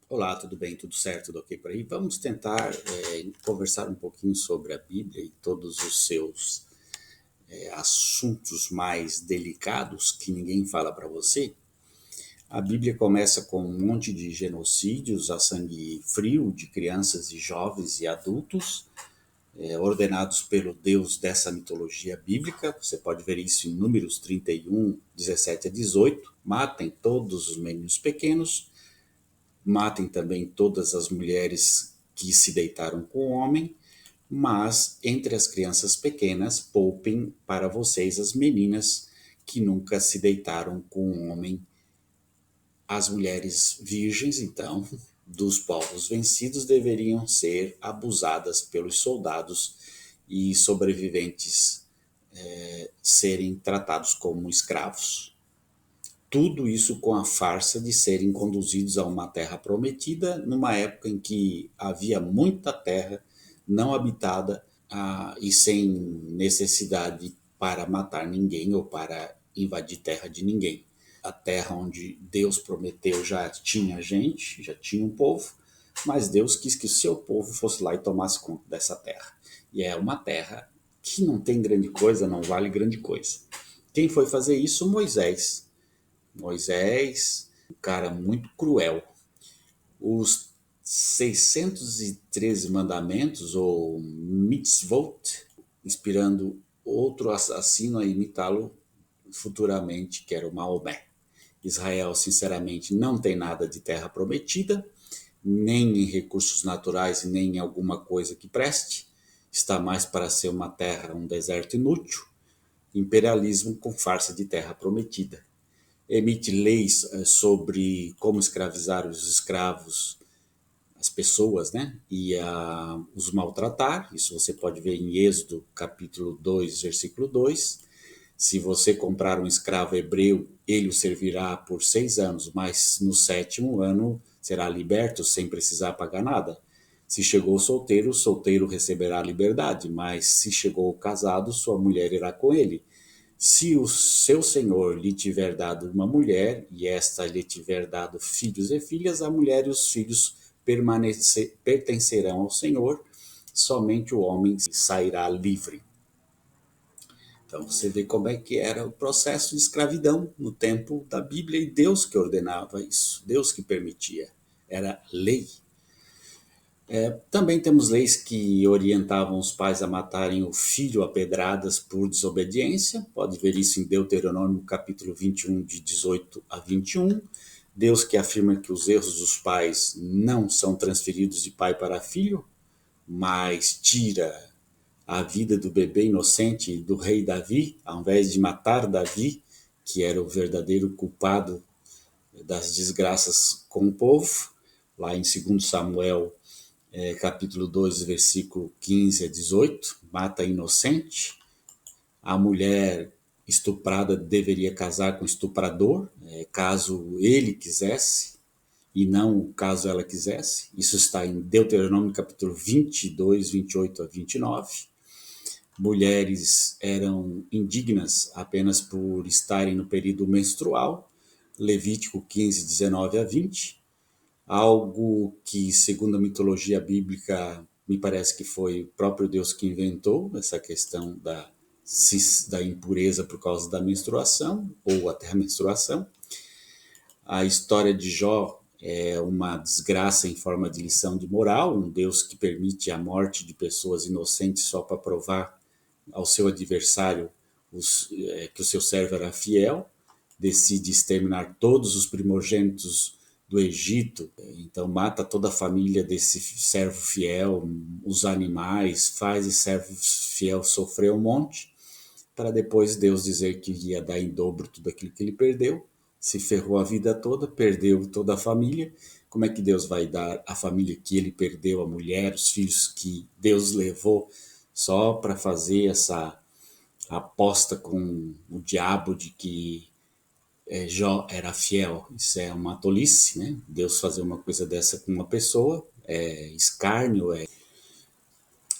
Olá, tudo bem? Tudo certo? Tudo ok por aí? Vamos tentar conversar um pouquinho sobre a Bíblia e todos os seus assuntos mais delicados que ninguém fala para você. A Bíblia começa com um monte de genocídios a sangue frio de crianças e jovens e adultos, ordenados pelo Deus dessa mitologia bíblica. Você pode ver isso em Números 31, 17 a 18. Matem todos os meninos pequenos. Matem também todas as mulheres que se deitaram com o homem, mas entre as crianças pequenas, poupem para vocês as meninas que nunca se deitaram com o homem. As mulheres virgens, então, dos povos vencidos deveriam ser abusadas pelos soldados e sobreviventes serem tratados como escravos. Tudo isso com a farsa de serem conduzidos a uma terra prometida, numa época em que havia muita terra não habitada e sem necessidade para matar ninguém ou para invadir terra de ninguém. A terra onde Deus prometeu já tinha gente, já tinha um povo, mas Deus quis que o seu povo fosse lá e tomasse conta dessa terra. E é uma terra que não tem grande coisa, não vale grande coisa. Quem foi fazer isso? Moisés, um cara muito cruel. Os 613 mandamentos, ou mitzvot, inspirando outro assassino a imitá-lo futuramente, que era o Maomé. Israel, sinceramente, não tem nada de terra prometida, nem em recursos naturais, nem em alguma coisa que preste. Está mais para ser uma terra, um deserto inútil. Imperialismo com farsa de terra prometida. Emite leis sobre como escravizar os escravos, as pessoas, né? E os maltratar. Isso você pode ver em Êxodo, capítulo 2, versículo 2. Se você comprar um escravo hebreu, ele o servirá por 6 anos, mas no 7º ano será liberto sem precisar pagar nada. Se chegou solteiro, o solteiro receberá a liberdade, mas se chegou casado, sua mulher irá com ele. Se o seu senhor lhe tiver dado uma mulher, e esta lhe tiver dado filhos e filhas, a mulher e os filhos pertencerão ao senhor, somente o homem sairá livre. Então você vê como é que era o processo de escravidão no tempo da Bíblia, e Deus que ordenava isso, Deus que permitia, era lei. Também temos leis que orientavam os pais a matarem o filho a pedradas por desobediência. Pode ver isso em Deuteronômio capítulo 21, de 18 a 21. Deus que afirma que os erros dos pais não são transferidos de pai para filho, mas tira a vida do bebê inocente do rei Davi, ao invés de matar Davi, que era o verdadeiro culpado das desgraças com o povo. Lá em 2 Samuel capítulo 2, versículo 15 a 18, mata inocente. A mulher estuprada deveria casar com o estuprador, caso ele quisesse, e não caso ela quisesse. Isso está em Deuteronômio capítulo 22, 28 a 29. Mulheres eram indignas apenas por estarem no período menstrual, Levítico 15, 19 a 20. Algo que, segundo a mitologia bíblica, me parece que foi o próprio Deus que inventou essa questão da impureza por causa da menstruação, ou até a menstruação. A história de Jó é uma desgraça em forma de lição de moral, um Deus que permite a morte de pessoas inocentes só para provar ao seu adversário que o seu servo era fiel, decide exterminar todos os primogênitos do Egito, então mata toda a família desse servo fiel, os animais, faz esse servo fiel sofrer um monte, para depois Deus dizer que ia dar em dobro tudo aquilo que ele perdeu, se ferrou a vida toda, perdeu toda a família. Como é que Deus vai dar a família que ele perdeu, a mulher, os filhos que Deus levou, só para fazer essa aposta com o diabo de que Jó era fiel? Isso é uma tolice, né? Deus fazer uma coisa dessa com uma pessoa é escárnio,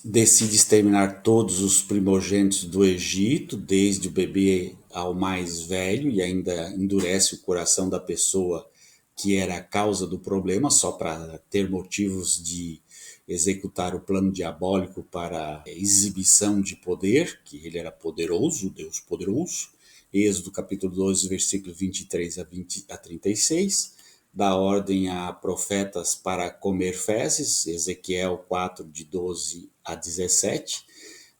decide exterminar todos os primogênitos do Egito, desde o bebê ao mais velho, e ainda endurece o coração da pessoa que era a causa do problema, só para ter motivos de executar o plano diabólico para exibição de poder, que ele era poderoso, Deus poderoso. Êxodo capítulo 12, versículo 23 a 36, dá ordem a profetas para comer fezes, Ezequiel 4, de 12 a 17.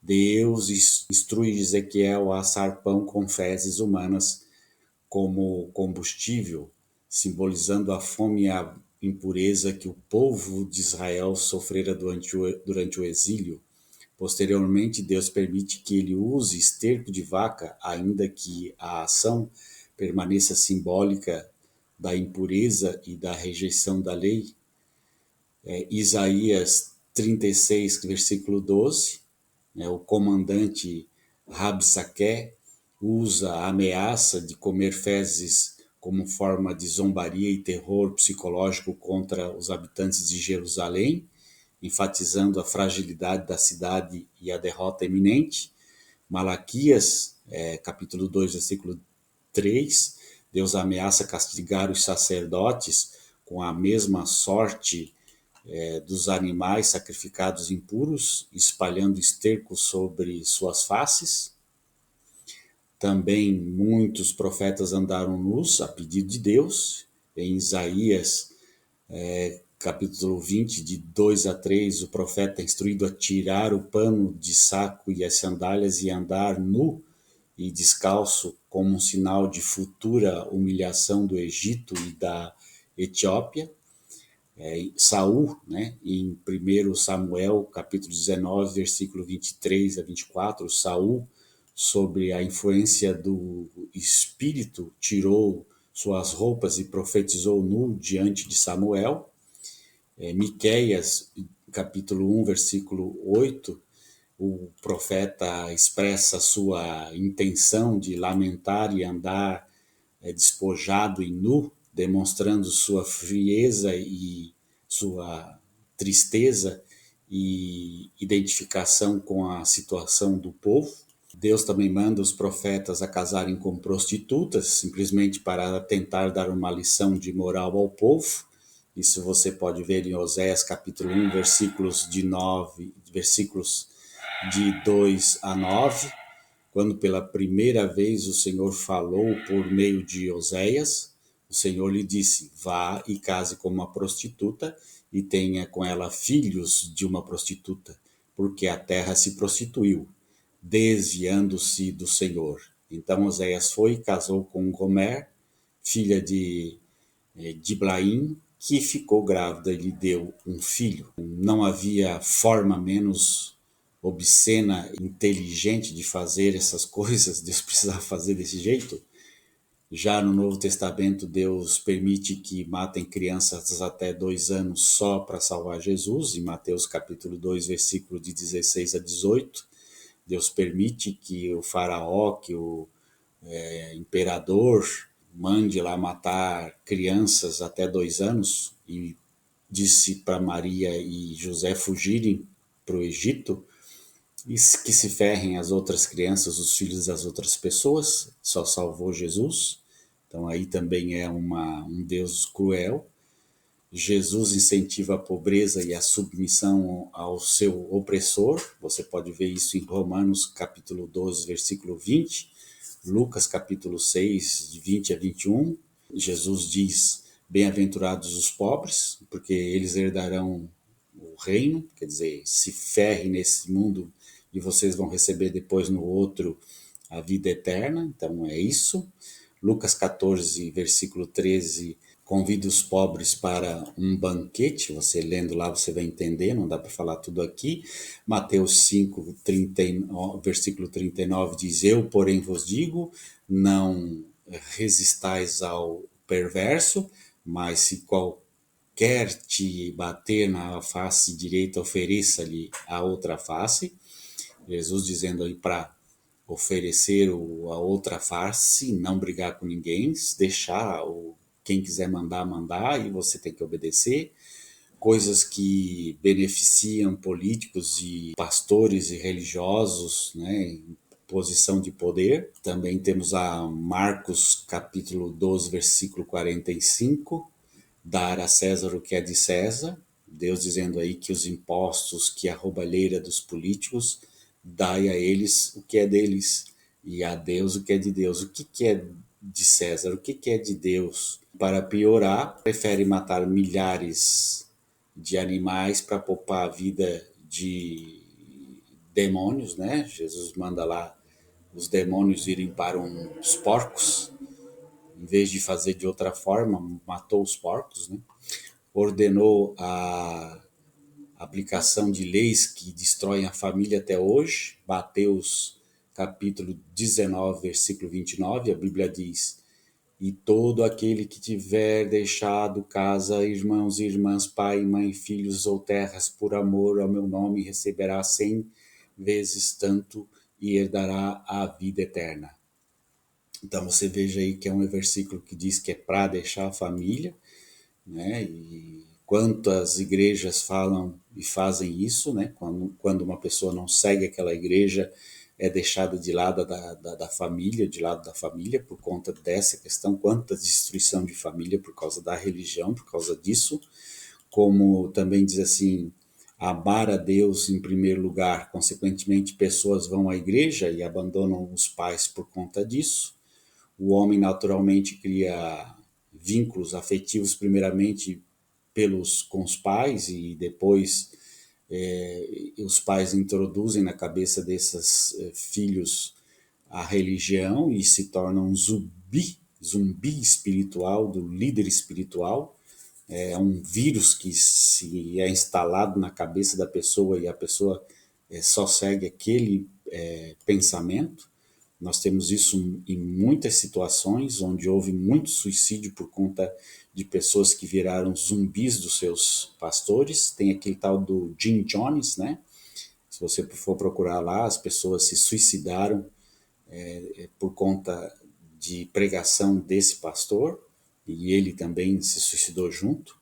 Deus instrui Ezequiel a assar pão com fezes humanas como combustível, simbolizando a fome e a impureza que o povo de Israel sofrera durante o exílio. Posteriormente, Deus permite que ele use esterco de vaca, ainda que a ação permaneça simbólica da impureza e da rejeição da lei. Isaías 36, versículo 12, o comandante Rabsaque usa a ameaça de comer fezes como forma de zombaria e terror psicológico contra os habitantes de Jerusalém, enfatizando a fragilidade da cidade e a derrota iminente. Malaquias, capítulo 2, versículo 3, Deus ameaça castigar os sacerdotes com a mesma sorte dos animais sacrificados impuros, espalhando esterco sobre suas faces. Também muitos profetas andaram nus a pedido de Deus. Em Isaías, capítulo 20, de 2 a 3, o profeta é instruído a tirar o pano de saco e as sandálias e andar nu e descalço como um sinal de futura humilhação do Egito e da Etiópia. Saul, em 1 Samuel, capítulo 19, versículo 23 a 24, Saul, sob a influência do Espírito, tirou suas roupas e profetizou nu diante de Samuel. Miqueias, capítulo 1, versículo 8, o profeta expressa sua intenção de lamentar e andar despojado e nu, demonstrando sua frieza e sua tristeza e identificação com a situação do povo. Deus também manda os profetas a casarem com prostitutas, simplesmente para tentar dar uma lição de moral ao povo. Isso você pode ver em Oséias capítulo 1, versículos de 2 a 9, quando pela primeira vez o Senhor falou por meio de Oséias. O Senhor lhe disse: vá e case com uma prostituta e tenha com ela filhos de uma prostituta, porque a terra se prostituiu, desviando-se do Senhor. Então Oséias foi e casou com Gomer, filha de Diblaim, que ficou grávida e lhe deu um filho. Não havia forma menos obscena, inteligente de fazer essas coisas. Deus precisava fazer desse jeito. Já no Novo Testamento, Deus permite que matem crianças até 2 anos só para salvar Jesus. Em Mateus capítulo 2, versículo de 16 a 18, Deus permite que o faraó, que o imperador, mande lá matar crianças até 2 anos e disse para Maria e José fugirem para o Egito e que se ferrem as outras crianças, os filhos das outras pessoas. Só salvou Jesus. Então aí também é um Deus cruel. Jesus incentiva a pobreza e a submissão ao seu opressor. Você pode ver isso em Romanos capítulo 12, versículo 20. Lucas capítulo 6, de 20 a 21. Jesus diz: bem-aventurados os pobres, porque eles herdarão o reino. Quer dizer, se ferre nesse mundo e vocês vão receber depois no outro a vida eterna. Então é isso. Lucas 14, versículo 13, convida os pobres para um banquete. Você lendo lá, você vai entender, não dá para falar tudo aqui. Mateus 5, 39, versículo 39 diz: eu, porém, vos digo, não resistais ao perverso, mas se quer te bater na face direita, ofereça-lhe a outra face. Jesus dizendo aí para oferecer a outra face, não brigar com ninguém, deixar quem quiser mandar e você tem que obedecer. Coisas que beneficiam políticos e pastores e religiosos, em posição de poder. Também temos a Marcos capítulo 12, versículo 45, dar a César o que é de César, Deus dizendo aí que os impostos, que a roubalheira dos políticos, dai a eles o que é deles e a Deus o que é de Deus. O que é de César? O que é de Deus? Para piorar, prefere matar milhares de animais para poupar a vida de demônios, né? Jesus manda lá os demônios irem para os porcos, em vez de fazer de outra forma, matou os porcos, né? Ordenou a aplicação de leis que destroem a família até hoje. Mateus capítulo 19, versículo 29, a Bíblia diz: e todo aquele que tiver deixado casa, irmãos e irmãs, pai, mãe, filhos ou terras, por amor ao meu nome, receberá 100 vezes tanto e herdará a vida eterna. Então você veja aí que é um versículo que diz que é para deixar a família, né? E quantas igrejas falam e fazem isso, né? Quando uma pessoa não segue aquela igreja, é deixada de lado da família, de lado da família, por conta dessa questão, quanta destruição de família por causa da religião, por causa disso, como também diz assim, amar a Deus em primeiro lugar, consequentemente pessoas vão à igreja e abandonam os pais por conta disso. O homem naturalmente cria vínculos afetivos primeiramente com os pais e depois os pais introduzem na cabeça desses filhos a religião e se tornam zumbi espiritual do líder espiritual. É um vírus que se é instalado na cabeça da pessoa e a pessoa só segue aquele pensamento. Nós temos isso em muitas situações onde houve muito suicídio por conta de pessoas que viraram zumbis dos seus pastores. Tem aquele tal do Jim Jones, né? Se você for procurar lá, as pessoas se suicidaram por conta de pregação desse pastor e ele também se suicidou junto.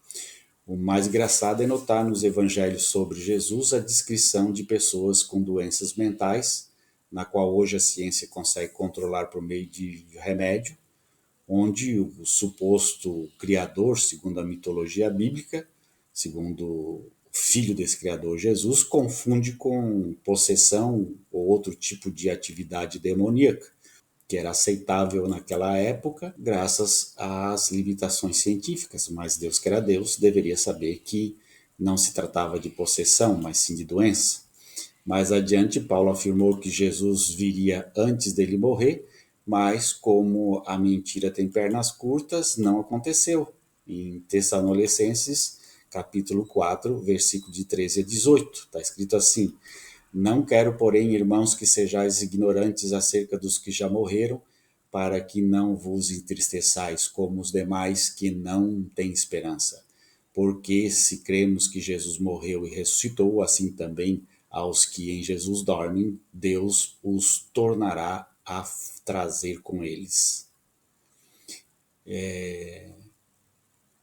O mais engraçado é notar nos evangelhos sobre Jesus a descrição de pessoas com doenças mentais, na qual hoje a ciência consegue controlar por meio de remédio, onde o suposto criador, segundo a mitologia bíblica, segundo o filho desse criador Jesus, confunde com possessão ou outro tipo de atividade demoníaca, que era aceitável naquela época, graças às limitações científicas, mas Deus, que era Deus, deveria saber que não se tratava de possessão, mas sim de doença. Mais adiante, Paulo afirmou que Jesus viria antes dele morrer, mas como a mentira tem pernas curtas, não aconteceu. Em Tessalonicenses, capítulo 4, versículo de 13 a 18, está escrito assim: não quero, porém, irmãos, que sejais ignorantes acerca dos que já morreram, para que não vos entristeçais como os demais que não têm esperança. Porque se cremos que Jesus morreu e ressuscitou, assim também aos que em Jesus dormem, Deus os tornará a trazer com eles.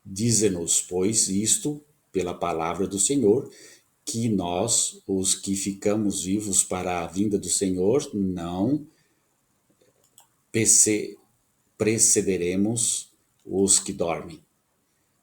Dize-nos, pois, isto pela palavra do Senhor, que nós, os que ficamos vivos para a vinda do Senhor, não precederemos os que dormem.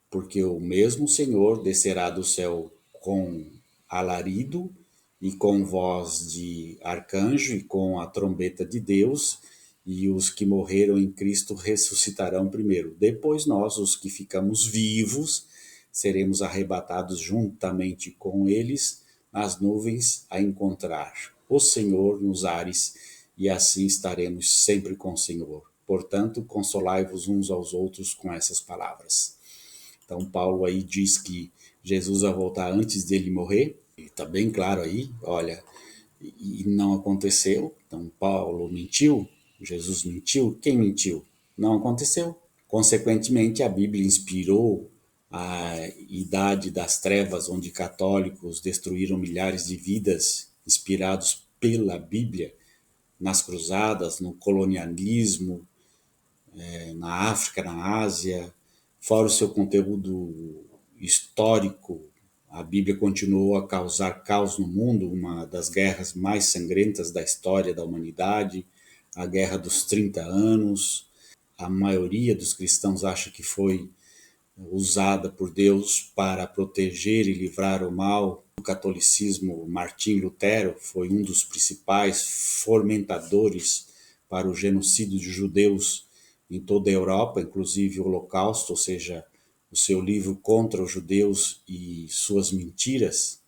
Porque o mesmo Senhor descerá do céu com alarido e com voz de arcanjo e com a trombeta de Deus, e os que morreram em Cristo ressuscitarão primeiro. Depois nós, os que ficamos vivos, seremos arrebatados juntamente com eles nas nuvens a encontrar o Senhor nos ares, e assim estaremos sempre com o Senhor. Portanto, consolai-vos uns aos outros com essas palavras. Então, Paulo aí diz que Jesus vai voltar antes dele morrer, e está bem claro aí, olha, e não aconteceu. Então, Paulo mentiu, Jesus mentiu, quem mentiu? Não aconteceu. Consequentemente, a Bíblia inspirou a Idade das Trevas, onde católicos destruíram milhares de vidas, inspirados pela Bíblia, nas cruzadas, no colonialismo, na África, na Ásia, fora o seu conteúdo histórico. A Bíblia continuou a causar caos no mundo, uma das guerras mais sangrentas da história da humanidade, a Guerra dos 30 Anos. A maioria dos cristãos acha que foi usada por Deus para proteger e livrar o mal. O catolicismo, Martim Lutero, foi um dos principais fomentadores para o genocídio de judeus em toda a Europa, inclusive o Holocausto, ou seja, o seu livro contra os judeus e suas mentiras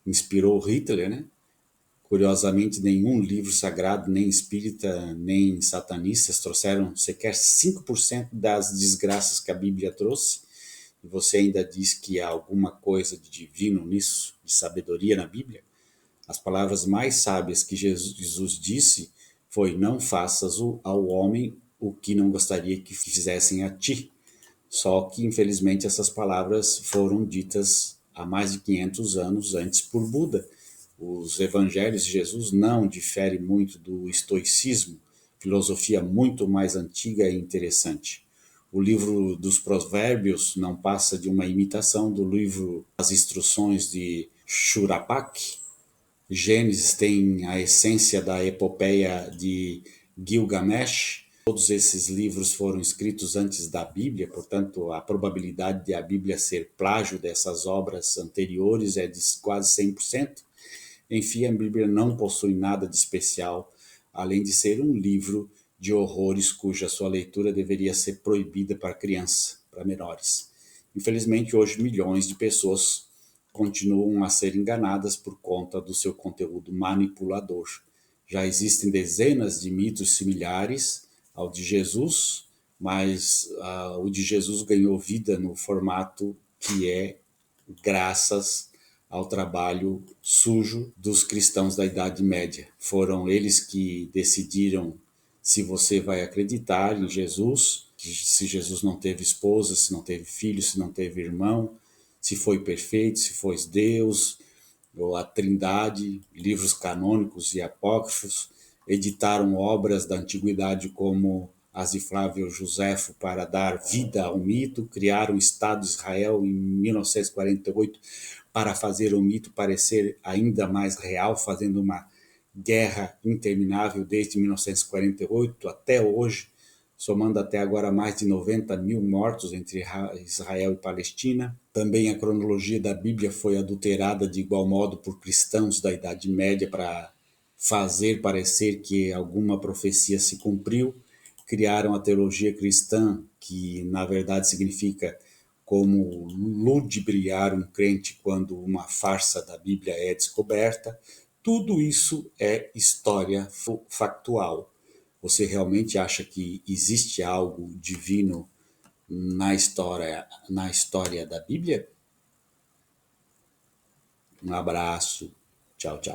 inspirou Hitler, né? Curiosamente, nenhum livro sagrado, nem espírita, nem satanistas trouxeram sequer 5% das desgraças que a Bíblia trouxe. E você ainda diz que há alguma coisa de divino nisso, de sabedoria na Bíblia? As palavras mais sábias que Jesus disse foi: não faças ao homem o que não gostaria que fizessem a ti. Só que, infelizmente, essas palavras foram ditas há mais de 500 anos antes por Buda. Os evangelhos de Jesus não diferem muito do estoicismo, filosofia muito mais antiga e interessante. O livro dos Provérbios não passa de uma imitação do livro As Instruções de Shurapak. Gênesis tem a essência da epopeia de Gilgamesh. Todos esses livros foram escritos antes da Bíblia, portanto, a probabilidade de a Bíblia ser plágio dessas obras anteriores é de quase 100%. Enfim, a Bíblia não possui nada de especial, além de ser um livro de horrores cuja sua leitura deveria ser proibida para crianças, para menores. Infelizmente, hoje milhões de pessoas continuam a ser enganadas por conta do seu conteúdo manipulador. Já existem dezenas de mitos similares ao de Jesus, mas o de Jesus ganhou vida no formato que é graças ao trabalho sujo dos cristãos da Idade Média. Foram eles que decidiram se você vai acreditar em Jesus, se Jesus não teve esposa, se não teve filho, se não teve irmão, se foi perfeito, se foi Deus, ou a Trindade, livros canônicos e apócrifos, editaram obras da antiguidade como as de Flávio Josefo para dar vida ao mito, criaram o Estado de Israel em 1948 para fazer o mito parecer ainda mais real, fazendo uma guerra interminável desde 1948 até hoje, somando até agora mais de 90 mil mortos entre Israel e Palestina. Também a cronologia da Bíblia foi adulterada de igual modo por cristãos da Idade Média para fazer parecer que alguma profecia se cumpriu. Criaram a teologia cristã, que na verdade significa como ludibriar um crente quando uma farsa da Bíblia é descoberta. Tudo isso é história factual. Você realmente acha que existe algo divino na história da Bíblia? Um abraço. Tchau, tchau.